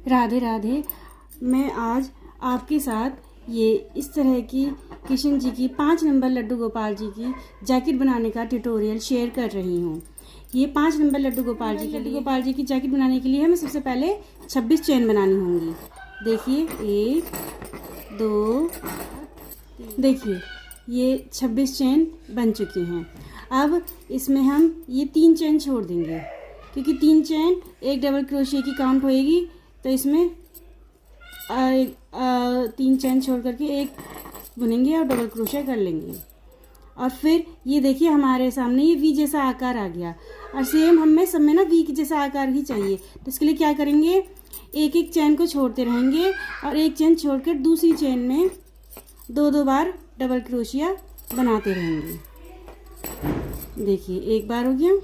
राधे राधे। मैं आज आपके साथ ये इस तरह की किशन जी की 5 नंबर लड्डू गोपाल जी की जैकेट बनाने का ट्यूटोरियल शेयर कर रही हूँ। ये 5 नंबर लड्डू गोपाल जी की जैकेट बनाने के लिए हमें सबसे पहले 26 चेन बनानी होंगी। देखिए 1 2, देखिए ये 26 चेन बन चुकी हैं। अब इसमें हम ये 3 चेन छोड़ देंगे, क्योंकि 3 चेन एक डबल क्रोशिया की काउंट होएगी। तो इसमें 3 चेन छोड़ करके एक बुनेंगे और डबल क्रोशिया कर लेंगे। और फिर ये देखिए हमारे सामने ये वी जैसा आकार आ गया। और सेम हमें सब में ना वी जैसा आकार ही चाहिए। तो इसके लिए क्या करेंगे, एक एक चेन को छोड़ते रहेंगे और एक चेन छोड़कर दूसरी चेन में 2-2 बार डबल क्रोशिया बनाते रहेंगे। देखिए एक बार हो गया,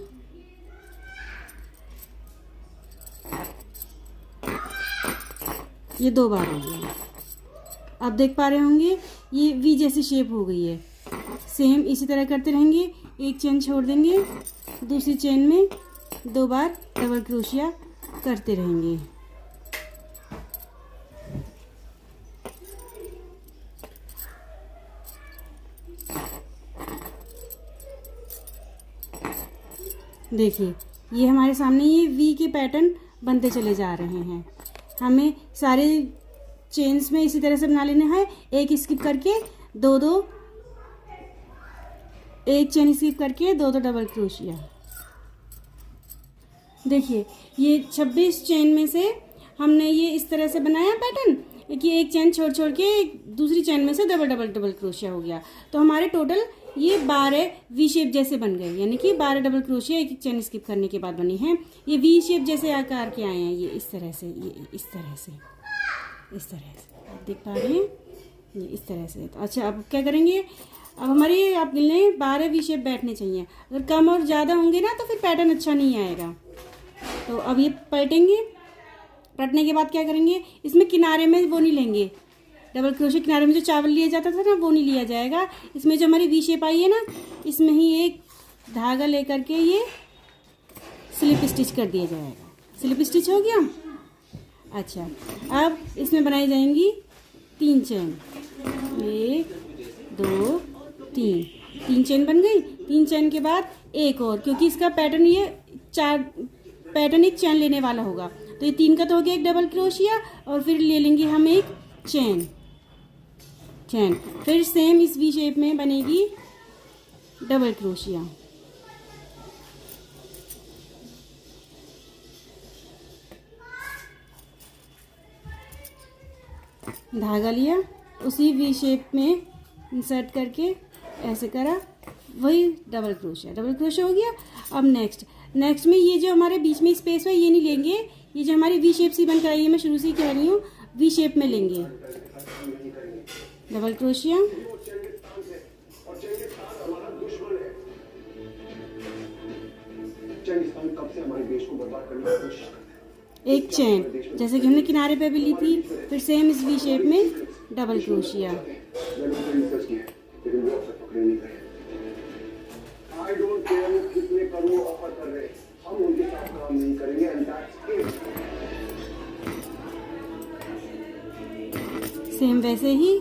ये 2 बार हो गया। आप देख पा रहे होंगे ये वी जैसी शेप हो गई है। सेम इसी तरह करते रहेंगे, एक चेन छोड़ देंगे, दूसरी चेन में 2 बार डबल क्रोशिया करते रहेंगे। देखिए ये हमारे सामने ये वी के पैटर्न बनते चले जा रहे हैं। हमें सारे चेन्स में इसी तरह से बना लेना है। एक स्किप करके 2-2, एक चेन स्किप करके 2-2 डबल क्रोशिया। देखिए ये 26 चेन में से हमने ये इस तरह से बनाया पैटर्न कि एक चेन छोड़ के दूसरी चेन में से डबल क्रोशिया हो गया। तो हमारे टोटल ये 12 वी शेप जैसे बन गए, यानी कि 12 डबल क्रोशिया एक चेन स्किप करने के बाद बनी हैं। ये वी शेप जैसे आकार के आए हैं, ये इस तरह से, ये इस तरह से आप देख पा रहे हैं, ये इस तरह से। तो अच्छा अब क्या करेंगे, अब हमारी आप गिनने 12 वी शेप बैठने चाहिए। अगर कम और ज़्यादा होंगे ना तो फिर पैटर्न अच्छा नहीं आएगा। तो अब ये पलटेंगे, पलटने के बाद क्या करेंगे, इसमें किनारे में वो नहीं लेंगे, डबल क्रोशिया किनारे में जो चावल लिया जाता था ना वो नहीं लिया जाएगा। इसमें जो हमारी वी शेप आई है ना, इसमें ही एक धागा लेकर के ये स्लिप स्टिच कर दिया जाएगा। स्लिप स्टिच हो गया। अच्छा अब इसमें बनाई जाएंगी 3 चेन, 1 2 3 चेन बन गई। 3 चेन के बाद एक और, क्योंकि इसका पैटर्न ये 4 पैटर्न एक चेन लेने वाला होगा। तो ये 3 का तो हो गया एक डबल क्रोशिया, और फिर ले लेंगे हम एक चेन। फिर सेम इस वी शेप में बनेगी डबल क्रोशिया। धागा लिया, उसी वी शेप में इंसर्ट करके ऐसे करा, वही डबल क्रोशिया हो गया। अब नेक्स्ट में ये जो हमारे बीच में स्पेस है ये नहीं लेंगे। ये जो हमारी वी शेप सी बनकर आई है, मैं शुरू से ही कह रही हूँ, वी शेप में लेंगे डबल क्रोशिया। एक चेन जैसे कि हमने किनारे पे भी ली थी, फिर सेम इस वी शेप में डबल क्रोशिया। सेम वैसे ही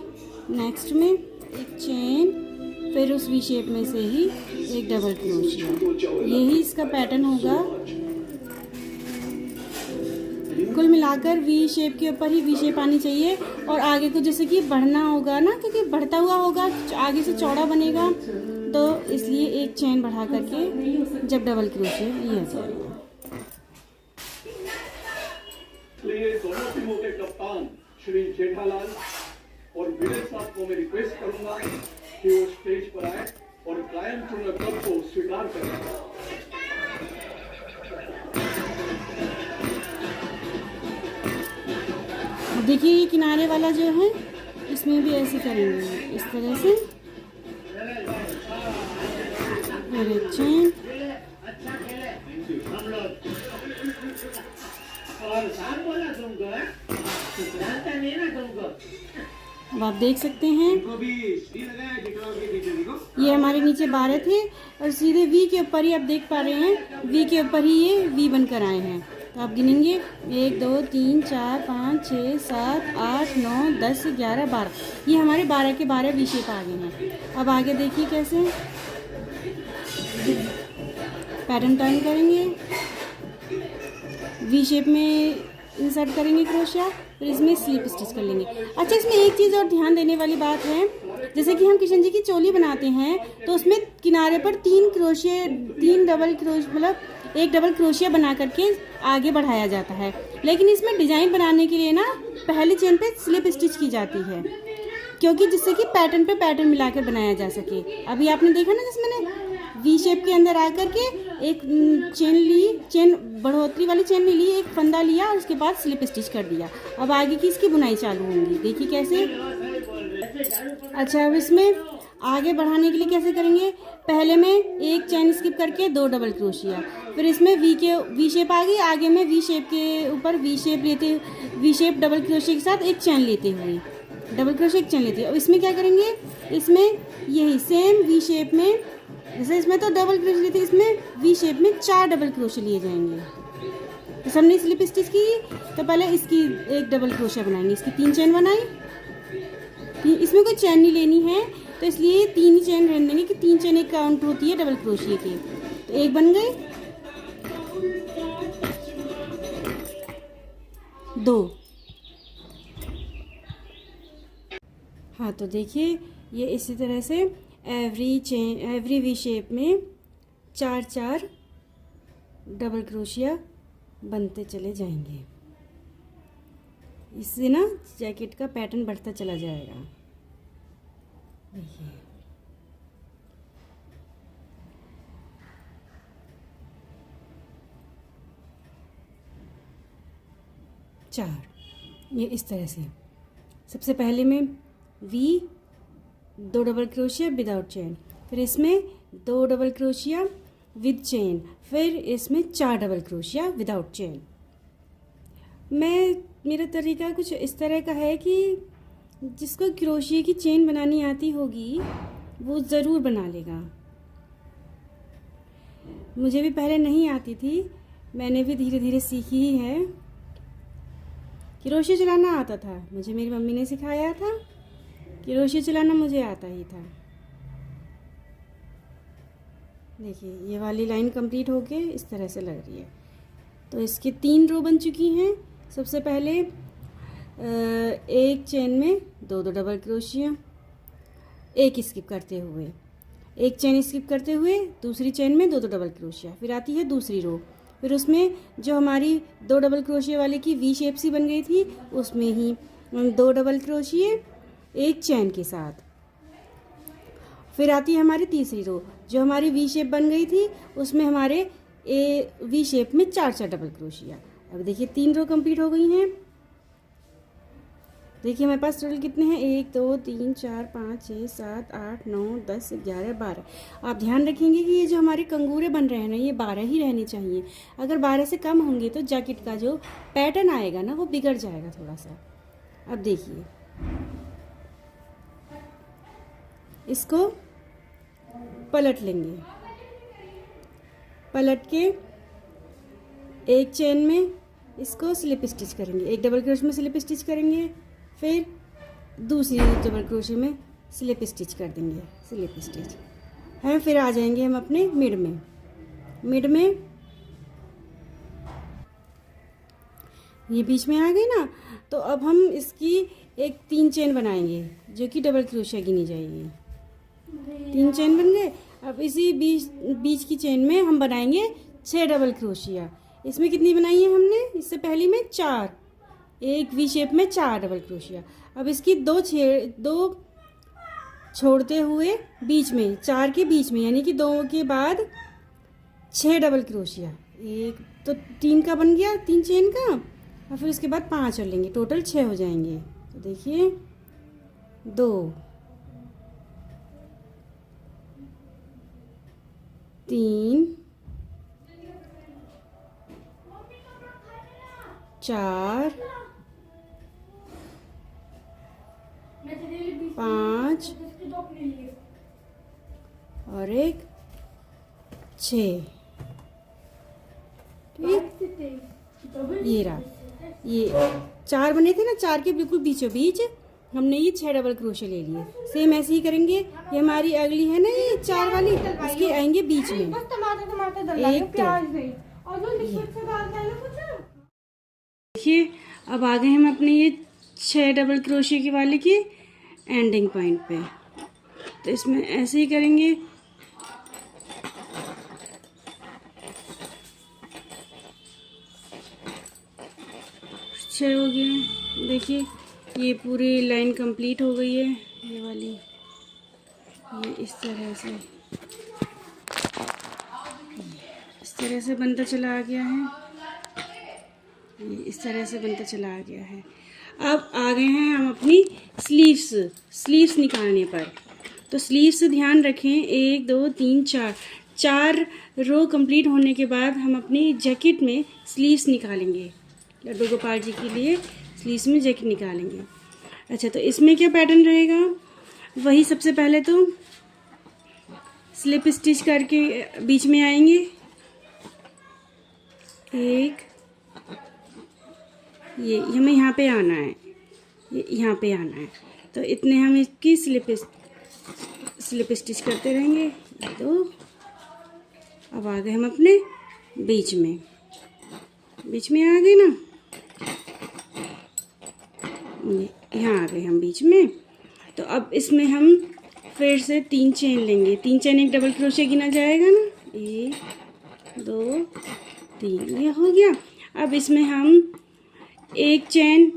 नेक्स्ट में एक चेन, फिर उस वी शेप में से ही एक डबल क्रोशिया। यही इसका पैटर्न होगा। कुल मिलाकर वी शेप के ऊपर ही वी शेप आनी चाहिए। और आगे को जैसे कि बढ़ना होगा ना, क्योंकि बढ़ता हुआ होगा, आगे से चौड़ा बनेगा, तो इसलिए एक चेन बढ़ा करके जब डबल क्रोशिया लिया जाएगा। दोनों टीमों के कप्तान श्री जेठालाल और विनय साहब को मैं रिक्वेस्ट करूंगा कि वो स्टेज पर आए और कायम चुना कप को स्वीकार करें। देखिए ये किनारे वाला जो है इसमें भी ऐसे करेंगे, इस तरह से। और एक चेन, अब आप देख सकते हैं ये हमारे नीचे 12 थे और सीधे वी के ऊपर ही आप देख पा रहे हैं, वी के ऊपर ही ये वी बनकर आए हैं। तो आप गिनेंगे 1 2 3 4 5 6 7 8 9 10 11 12। ये हमारे 12 के 12 वी शेप आ गए हैं। अब आगे देखिए कैसे पैटर्न टर्न करेंगे, वी शेप में इंसर्ट करेंगे क्रोशिया, फिर इसमें स्लिप स्टिच कर लेंगे। अच्छा, इसमें एक चीज़ और ध्यान देने वाली बात है, जैसे कि हम किशन जी की चोली बनाते हैं तो उसमें किनारे पर 3 डबल क्रोशिया, मतलब एक डबल क्रोशिया बना करके आगे बढ़ाया जाता है। लेकिन इसमें डिज़ाइन बनाने के लिए ना पहली चेन पे स्लिप स्टिच की जाती है, क्योंकि जिससे कि पैटर्न पे पैटर्न मिलाकर बनाया जा सके। अभी आपने देखा ना, जैसे मैंने वी शेप के अंदर आकर के एक चेन ली, चेन बढ़ोतरी वाली चेन नहीं ली, एक फंदा लिया और उसके बाद स्लिप स्टिच कर दिया। अब आगे की इसकी बुनाई चालू होगी, देखिए कैसे। अच्छा, अब इसमें आगे बढ़ाने के लिए कैसे करेंगे, पहले में एक चेन स्किप करके 2 डबल क्रोशिया, फिर इसमें वी शेप आ गई, आगे में वी शेप के ऊपर वी शेप डबल क्रोशिया के साथ एक चेन लेते हुए डबल क्रोशिया एक चेन लेते हुए। अब इसमें क्या करेंगे, इसमें यही सेम वी शेप में, जैसे इसमें तो डबल क्रोशिया लेते, इसमें वी शेप में 4 डबल क्रोशिया लिए जाएंगे। तो सबने स्लिप स्टिच की, तो पहले इसकी एक डबल क्रोशिया बनाएंगे, इसकी 3 चेन बनाई। इसमें कोई चेन नहीं लेनी है, तो इसलिए 3 ही चेन रहने देंगे कि 3 चेन एक काउंट होती है डबल क्रोशिया की। तो एक बन गई, 2। हाँ, तो देखिए ये इसी तरह से एवरी वी शेप में 4 डबल क्रोशिया बनते चले जाएंगे। इससे ना जैकेट का पैटर्न बढ़ता चला जाएगा। देखिए, ये इस तरह से सबसे पहले में V 2 double crochet without chain, फिर इसमें 2 डबल क्रोशिया विद चेन, फिर इसमें 4 डबल क्रोशिया विदाउट चेन। मेरा तरीका कुछ इस तरह का है कि जिसको क्रोशिया की चेन बनानी आती होगी वो ज़रूर बना लेगा। मुझे भी पहले नहीं आती थी, मैंने भी धीरे धीरे सीखी ही है। क्रोशिया चलाना आता था मुझे, मेरी मम्मी ने सिखाया था। क्रोशिया चलाना मुझे आता ही था। देखिए, ये वाली लाइन कंप्लीट होके इस तरह से लग रही है। तो इसके 3 रो बन चुकी हैं। सबसे पहले एक चेन में 2 डबल क्रोशिया, एक स्किप करते हुए, एक चेन स्किप करते हुए दूसरी चेन में 2 डबल क्रोशिया, फिर आती है दूसरी रो, फिर उसमें जो हमारी 2 डबल क्रोशिया वाले की वी शेप सी बन गई थी उसमें ही 2 डबल क्रोशिया एक चेन के साथ, फिर आती है हमारी तीसरी रो, जो हमारी वी शेप बन गई थी उसमें हमारे वी शेप में 4 डबल क्रोशिया। अब देखिए 3 रो कंप्लीट हो गई हैं। देखिए हमारे पास टोटल कितने हैं, 1 2 3 4 5 6 7 8 9 10 11 12। आप ध्यान रखेंगे कि ये जो हमारे कंगूरे बन रहे हैं ना, ये 12 ही रहने चाहिए। अगर 12 से कम होंगे तो जैकेट का जो पैटर्न आएगा ना वो बिगड़ जाएगा थोड़ा सा। अब देखिए, इसको पलट लेंगे, पलट के एक चेन में इसको स्लिप स्टिच करेंगे, एक डबल क्रोशिया में स्लिप स्टिच करेंगे, फिर दूसरी डबल क्रोशिया में स्लिप स्टिच कर देंगे, स्लिप स्टिच है। फिर आ जाएंगे हम अपने मिड में ये बीच में आ गई ना, तो अब हम इसकी एक 3 चेन बनाएंगे जो कि डबल क्रोशिया गिनी जाएगी। 3 चेन बन गए। अब इसी बीच की चेन में हम बनाएंगे 6 डबल क्रोशिया। इसमें कितनी बनाई है हमने, इससे पहले में 4, एक वी शेप में 4 डबल क्रोशिया। अब इसकी 2 छोड़ते हुए बीच में 4 के बीच में, यानी कि 2 के बाद 6 डबल क्रोशिया। एक तो 3 का बन गया, 3 चेन का, और फिर उसके बाद 5 और लेंगे, टोटल 6 हो जाएंगे। तो देखिए 2 3 4 5 और एक 6। ठीक, ये रहा, ये 4 बने थे ना, 4 के बिल्कुल बीचों बीच हमने ये 6 डबल क्रोशे ले लिए। सेम ऐसे ही करेंगे। ये हमारी अगली है ना, ये 4 वाली, इसके आएंगे बीच में। एक देखिए, अब आ गए हम अपने ये 6 डबल क्रोशे की वाले की एंडिंग पॉइंट पे। तो इसमें ऐसे ही करेंगे। हो गया, देखिए ये पूरी लाइन कंप्लीट हो गई है। ये वाली, ये इस तरह से बनता चला आ गया है। ये इस तरह से बनता चला आ गया है। अब आ गए हैं हम अपनी स्लीव्स निकालने पर। तो स्लीव्स ध्यान रखें, 1 2 3 4 रो कंप्लीट होने के बाद हम अपनी जैकेट में स्लीव्स निकालेंगे। लड्डू गोपाल जी के लिए स्लीव्स में जैकेट निकालेंगे। अच्छा, तो इसमें क्या पैटर्न रहेगा? वही सबसे पहले तो स्लिप स्टिच करके बीच में आएंगे। एक, ये हमें यहाँ पे आना है, ये यहाँ पे आना है। तो इतने हम इसकी स्लिप स्टिच करते रहेंगे। तो अब आ गए हम अपने बीच में आ गए ना, यहाँ आ गए हम बीच में। तो अब इसमें हम फिर से 3 चेन लेंगे। 3 चेन एक डबल क्रोशे गिना जाएगा ना, 1 2 3, ये हो गया। अब इसमें हम एक चेन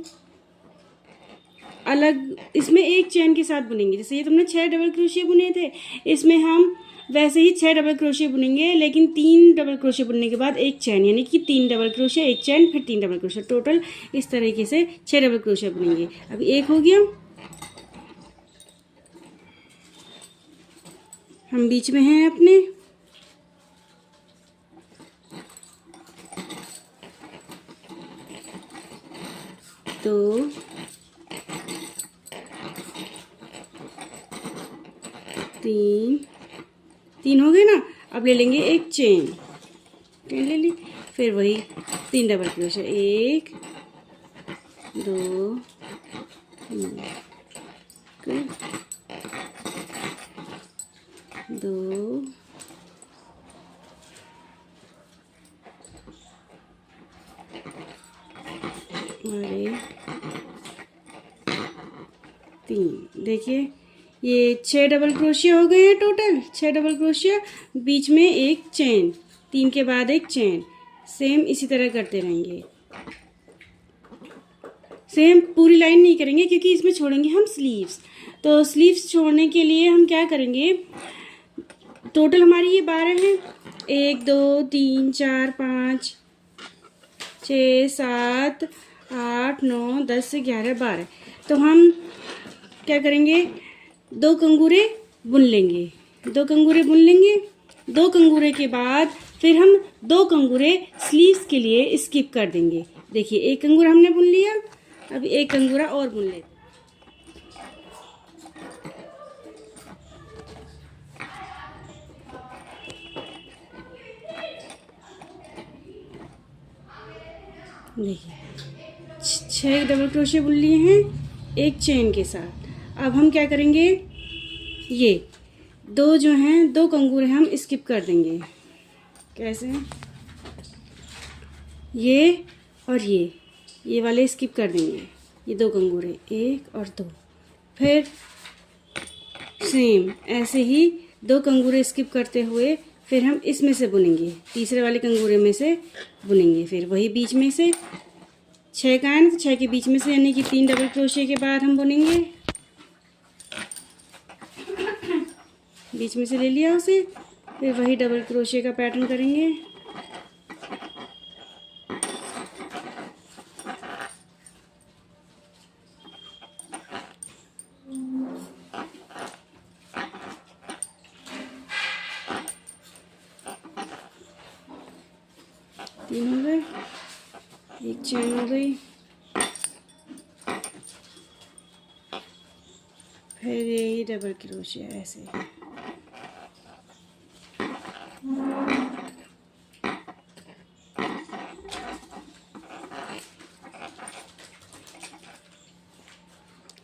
अलग, इसमें एक चेन के साथ बुनेंगे। जैसे ये तुमने 6 डबल क्रोशे बुने थे, इसमें हम वैसे ही 6 डबल क्रोशे बुनेंगे, लेकिन 3 डबल क्रोशे बुनने के बाद एक चैन, यानी कि 3 डबल क्रोशे, एक चैन, फिर 3 डबल क्रोशे, टोटल इस तरीके से 6 डबल क्रोशे बुनेंगे। अभी एक हो गया, हम बीच में हैं अपने। तो 3 हो गए ना। अब ले लेंगे एक चेन ले ली, फिर वही 3 डबल क्रोशे, 1 2 3 2 और 3। देखिए ये 6 डबल क्रोशिया हो गए हैं टोटल। 6 डबल क्रोशिया, बीच में एक चेन, 3 के बाद एक चेन। सेम इसी तरह करते रहेंगे। सेम पूरी लाइन नहीं करेंगे क्योंकि इसमें छोड़ेंगे हम स्लीव्स। तो स्लीव्स छोड़ने के लिए हम क्या करेंगे, टोटल हमारी ये 12 हैं। 1 2 3 4 5 6 7 8 9 10 11 12। तो हम क्या करेंगे, 2 कंगूरे बुन लेंगे। 2 कंगूरे बुन लेंगे। 2 कंगूरे के बाद फिर हम 2 कंगूरे स्लीव्स के लिए स्किप कर देंगे। देखिए एक कंगूरा हमने बुन लिया, अभी एक कंगूरा और बुन लेते। देखिए 6 डबल क्रोशे बुन लिए हैं एक चेन के साथ। अब हम क्या करेंगे, ये 2 जो हैं 2 कंगूरे हम स्किप कर देंगे। कैसे, ये और ये वाले स्किप कर देंगे। ये 2 कंगूरे, 1 और 2। फिर सेम ऐसे ही 2 कंगूरे स्किप करते हुए फिर हम इसमें से बुनेंगे, तीसरे वाले कंगूरे में से बुनेंगे। फिर वही बीच में से 6 का है ना, 6 के बीच में से यानी कि 3 डबल क्रोशे के बाद हम बुनेंगे। बीच में से ले लिया उसे, फिर वही डबल क्रोशे का पैटर्न करेंगे। तीन हो गए, एक चेन हो गई, फिर यही डबल क्रोशिया ऐसे।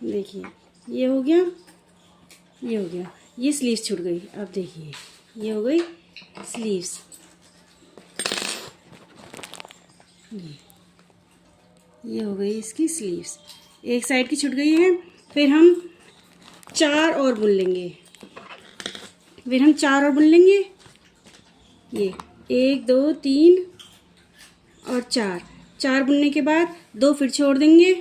देखिए ये हो गया, ये हो गया, ये स्लीव्स छूट गई। अब देखिए ये हो गई स्लीव्स, ये हो गई इसकी स्लीव्स, एक साइड की छूट गई है। फिर हम 4 और बुन लेंगे, फिर हम 4 और बुन लेंगे। ये 1 2 3 और 4 बुनने के बाद 2 फिर छोड़ देंगे,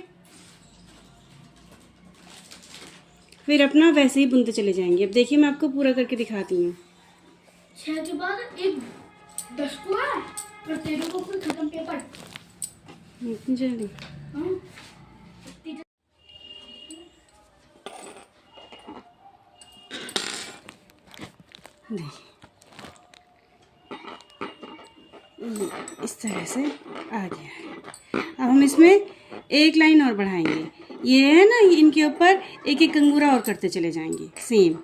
फिर अपना वैसे ही बुनते चले जाएंगे। अब देखिए मैं आपको पूरा करके दिखाती हूँ। 6 के बाद एक 10 को है और 13 को फिर खत्म पेपर। इतनी जल्दी? हाँ। देखिए ये इस तरह से आ गया है। अब हम इसमें एक लाइन और बढ़ाएंगे। ये है ना, इनके ऊपर एक एक कंगूरा और करते चले जाएंगे सेम,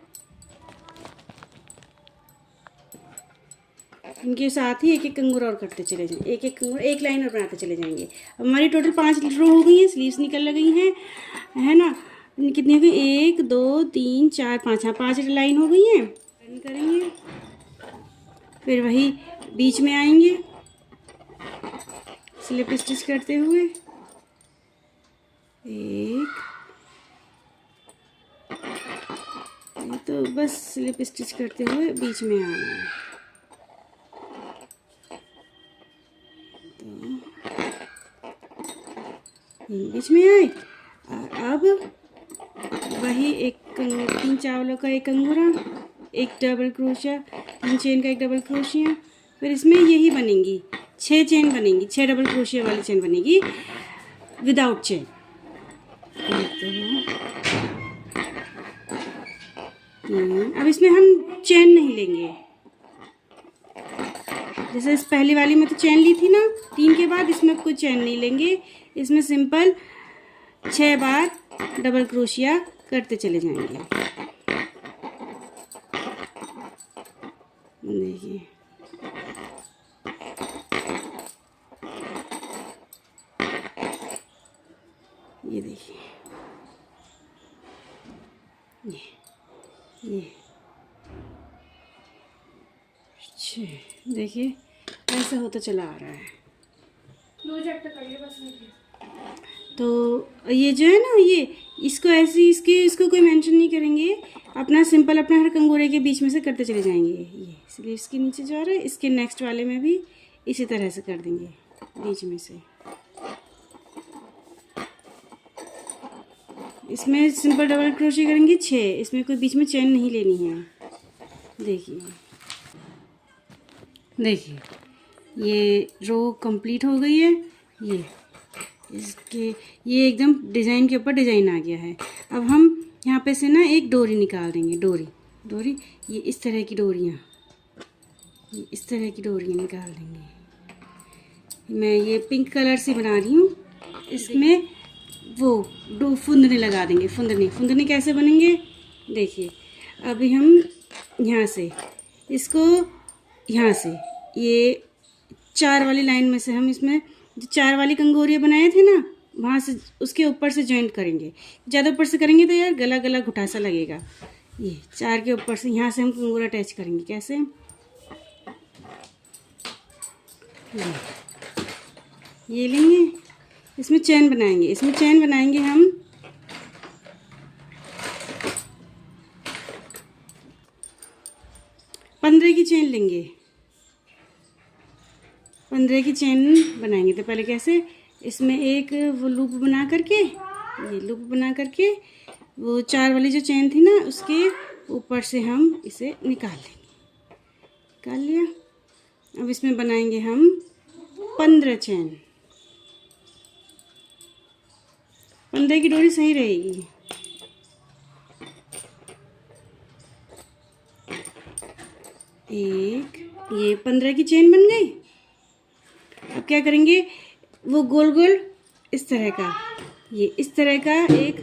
इनके साथ ही एक एक कंगूरा और करते चले जाएंगे, एक एक कंगूरा, एक लाइन और बनाते चले जाएंगे। अब हमारी टोटल 5 रो हो गई हैं, स्लीव्स निकल गई हैं, है ना। कितनी हो गई? 1 2 3 4 5, हाँ 5 लाइन हो गई हैं। रन करेंगे, फिर वही बीच में आएंगे स्लिप स्टिच करते हुए, एक, ये तो बस स्लिप स्टिच करते हुए बीच में आना है। बीच में आए, अब वही एक 3 चावलों का एक अंगूरा, एक डबल क्रोशिया, 3 चेन का एक डबल क्रोशिया, फिर इसमें यही बनेंगी 6 चेन बनेंगी, 6 डबल क्रोशिया वाली चेन बनेगी विदाउट चेन। अब इसमें हम चेन नहीं लेंगे, जैसे इस पहली वाली में तो चेन ली थी ना 3 के बाद, इसमें कोई चेन नहीं लेंगे। इसमें सिंपल 6 बार डबल क्रोशिया करते चले जाएंगे। देखिए ये देखिए, ये देखिए ऐसा होता चला आ रहा है। 2 चैप्टर कर लिए बस नहीं। तो ये जो है ना, ये इसको ऐसे इसको कोई मेंशन नहीं करेंगे, अपना सिंपल अपना हर कंगोरे के बीच में से करते चले जाएंगे। ये स्लीव्स के नीचे जो आ रहा है, इसके नेक्स्ट वाले में भी इसी तरह से कर देंगे बीच में से। इसमें सिंपल डबल क्रोशिया करेंगे 6, इसमें कोई बीच में चेन नहीं लेनी है। देखिए देखिए ये रो कंप्लीट हो गई है। ये इसके ये एकदम डिज़ाइन के ऊपर डिज़ाइन आ गया है। अब हम यहाँ पे से ना एक डोरी निकाल देंगे, डोरी ये इस तरह की डोरियाँ, ये इस तरह की डोरियाँ निकाल देंगे। मैं ये पिंक कलर से बना रही हूँ, इसमें वो फुंदने लगा देंगे। फुंदने कैसे बनेंगे देखिए। अभी हम यहाँ से इसको, यहाँ से ये 4 वाली लाइन में से हम इसमें जो 4 वाली कंगोरियाँ बनाए थे ना, वहाँ से उसके ऊपर से जॉइंट करेंगे। ज़्यादा ऊपर से करेंगे तो यार गला घुटा सा लगेगा। ये 4 के ऊपर से यहाँ से हम कंगोरा अटैच करेंगे। कैसे? ये लेंगे, इसमें चेन बनाएंगे। इसमें चेन बनाएंगे हम 15 की चेन लेंगे। 15 की चेन बनाएंगे तो पहले कैसे, इसमें एक वो लूप बना करके, ये लूप बना करके वो 4 वाली जो चेन थी ना, उसके ऊपर से हम इसे निकाल लेंगे। निकाल लिया। अब इसमें बनाएंगे हम 15 चेन। 15 की डोरी सही रहेगी। एक, ये 15 की चेन बन गई। अब क्या करेंगे, वो गोल गोल इस तरह का, ये इस तरह का एक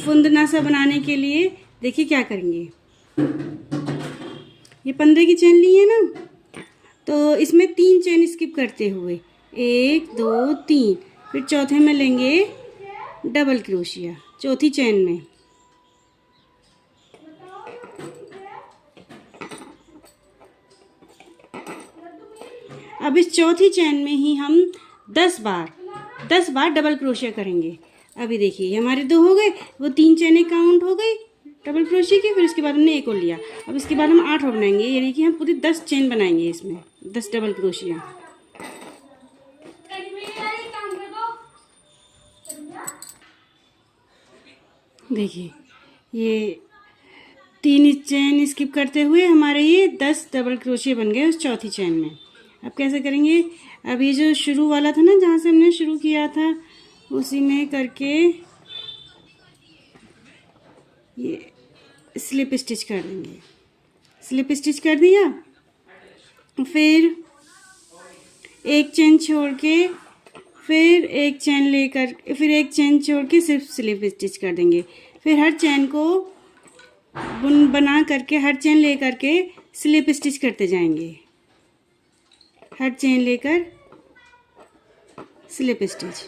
फुंदना सा बनाने के लिए देखिए क्या करेंगे। ये 15 की चेन ली है ना, तो इसमें 3 चेन स्किप करते हुए 1 2 3, फिर चौथे में लेंगे डबल क्रोशिया, चौथी चेन में। अब इस चौथी चेन में ही हम 10 बार डबल क्रोशिया करेंगे। अभी देखिए ये हमारे 2 हो गए, वो 3 चेनें काउंट हो गई डबल क्रोशिया की, फिर उसके बाद हमने एक और लिया। अब इसके बाद हम 8 और बनाएंगे, यानी कि हम पूरी 10 चेन बनाएंगे इसमें, 10 डबल क्रोशिया। देखिए ये 3 चेन स्किप करते हुए हमारे ये 10 डबल क्रोशिया बन गए उस चौथी चेन में। अब कैसे करेंगे, अब ये जो शुरू वाला था ना, जहाँ से हमने शुरू किया था, उसी में करके ये स्लिप स्टिच कर देंगे। स्लिप स्टिच कर दिया, फिर एक चेन छोड़ के, फिर एक चेन लेकर, फिर एक चेन छोड़ के सिर्फ स्लिप स्टिच कर देंगे। फिर हर चेन को बना करके, हर चेन लेकर के स्लिप स्टिच करते जाएंगे। हर चेन लेकर स्लिप स्टिच,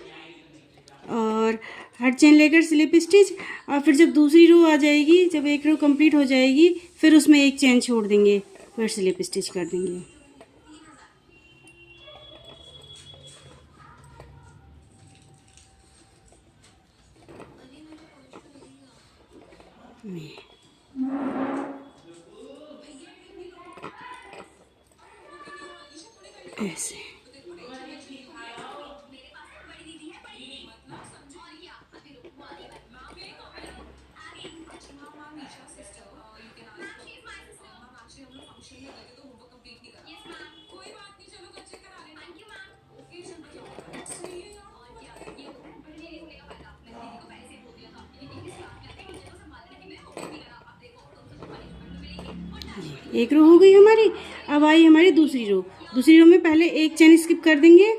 और हर चेन लेकर स्लिप स्टिच, और फिर जब दूसरी रो आ जाएगी, जब एक रो कंप्लीट हो जाएगी, फिर उसमें एक चेन छोड़ देंगे, फिर स्लिप स्टिच कर देंगे। ऐसे एक रो हो गई हमारी। अब आई हमारी दूसरी रो। दूसरी रो में पहले एक चेन स्किप कर देंगे,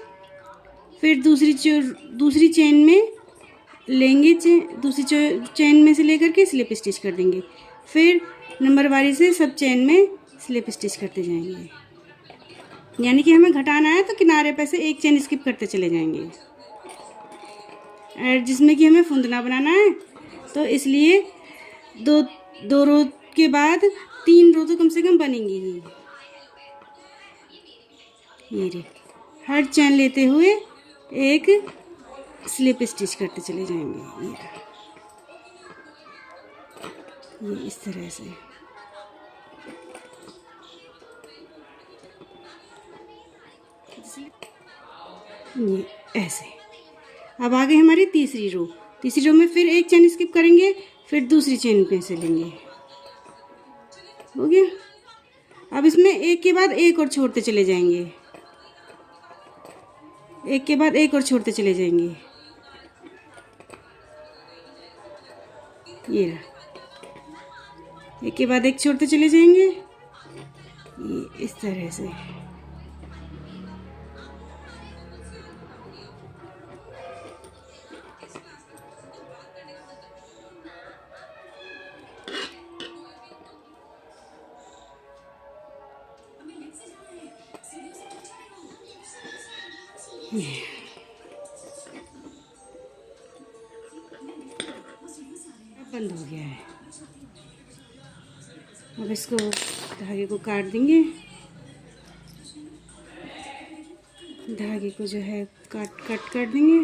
फिर दूसरी चेन में लेंगे, दूसरी चेन में से लेकर के स्लिप स्टिच कर देंगे। फिर नंबर वारी से सब चेन में स्लिप स्टिच करते जाएंगे, यानी कि हमें घटाना है तो किनारे पे से एक चेन स्किप करते चले जाएंगे। और जिसमें कि हमें फुंदना बनाना है, तो इसलिए दो रो के बाद 3 रो तो कम से कम बनेंगी ही। ये रे, हर चेन लेते हुए एक स्लिप स्टिच करते चले जाएंगे। ये इस तरह से। ये ऐसे। अब आ गई हमारी तीसरी रो। तीसरी रो में फिर एक चेन स्किप करेंगे, फिर दूसरी चेन पे से लेंगे। हो गया। अब इसमें एक के बाद एक और छोड़ते चले जाएंगे, एक के बाद एक और छोड़ते चले जाएंगे। ये रहा, एक के बाद एक छोड़ते चले जाएंगे, ये इस तरह से। बंद हो गया है। अब इसको धागे को काट देंगे। धागे को जो है कट कर देंगे।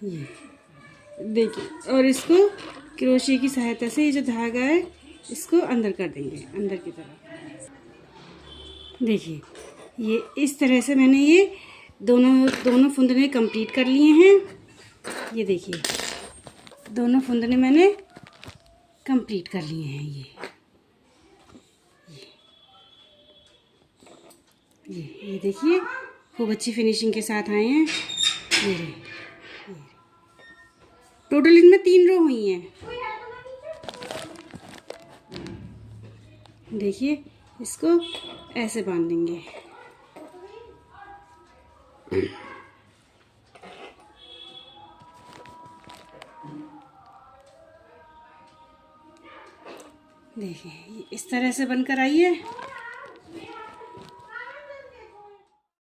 ये देखिए, और इसको क्रोशिया की सहायता से ये जो धागा है इसको अंदर कर देंगे, अंदर की तरफ। देखिए ये इस तरह से मैंने ये दोनों फुंदने कंप्लीट कर लिए हैं। ये देखिए दोनों फुंदने मैंने कंप्लीट कर लिए हैं। ये देखिए खूब अच्छी फिनिशिंग के साथ आए हैं। ये टोटल इनमें 3 रो हुई हैं। देखिए इसको ऐसे बांध देंगे। देखिए इस तरह से बनकर आई है।